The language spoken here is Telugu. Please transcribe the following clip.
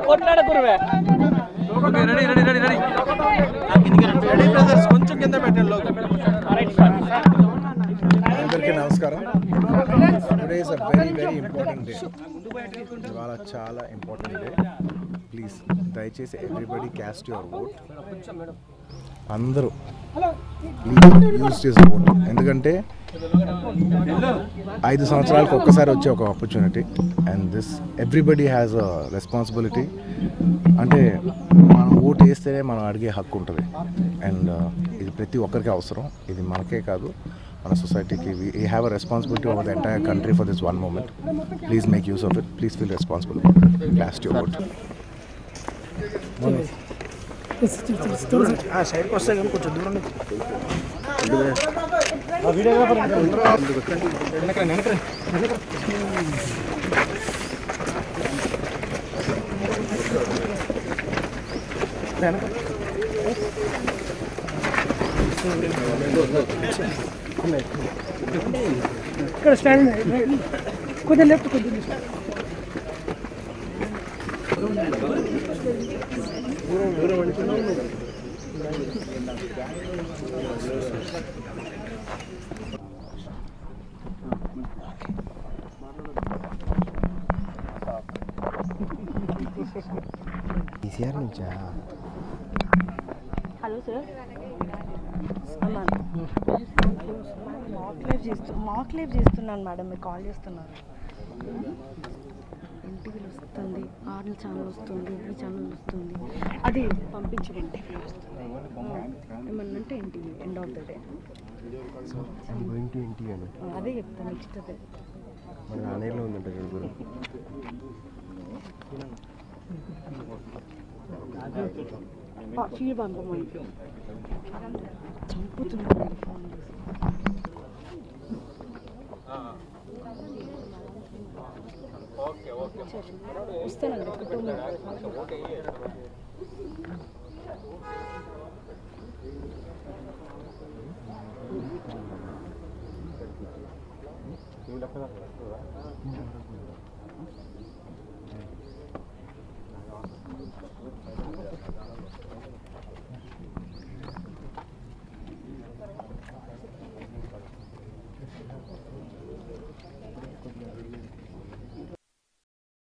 కొట్లాడకురువే రెడీ బ్రదర్స్ కొంచెం కింద పెట్టండి లోగో. అందరికీ నమస్కారం. Today is a very very important day. ఇవాళ చాలా ఇంపార్టెంట్ డే. ప్లీజ్ దయచేసి ఎవ్రీబడి క్యాస్ట్ యువర్ ఓట్. అందరూ ప్లీజ్ యూజ్ చేసే ఓట్. ఎందుకంటే 5 సంవత్సరాలకు ఒక్కసారి వచ్చే ఒక opportunity and this everybody has a responsibility. అంటే మనం ఓటు వేస్తేనే మనం అడిగే హక్కు ఉంటుంది అండ్ ఇది ప్రతి ఒక్కరికి అవసరం. ఇది మనకే కాదు, మన సొసైటీకి. We have a responsibility over the entire country for this one moment. Please make use of it. Please feel responsible. Cast your vote. సైడ్కి వస్తే కానీ కొంచెం దూరం ఇక్కడ స్టాండ్ కొద్దిగా లెఫ్ట్ కొద్దిగా ఈసీఆర్ నుంచా? హలో సార్, మాక్ లైవ్ చేస్తున్నాను మేడం. మీరు కాల్ చేస్తున్నారు. ఎన్టీవీలో వస్తుంది, ఆర్ఎల్ ఛానల్ వస్తుంది, ఈ ఛానల్ వస్తుంది. అది పంపించండి. ఎన్టీవీలో వస్తుంది. ఏమన్నా అంటే NTV end of the day. అదే చెప్తాను. నెక్స్ట్ అదే మన నానేలో ఉందంట గురు. ఫీల్ పంపమని చంపుతున్నాను ఫోన్ వస్తానండి. కుటుంబం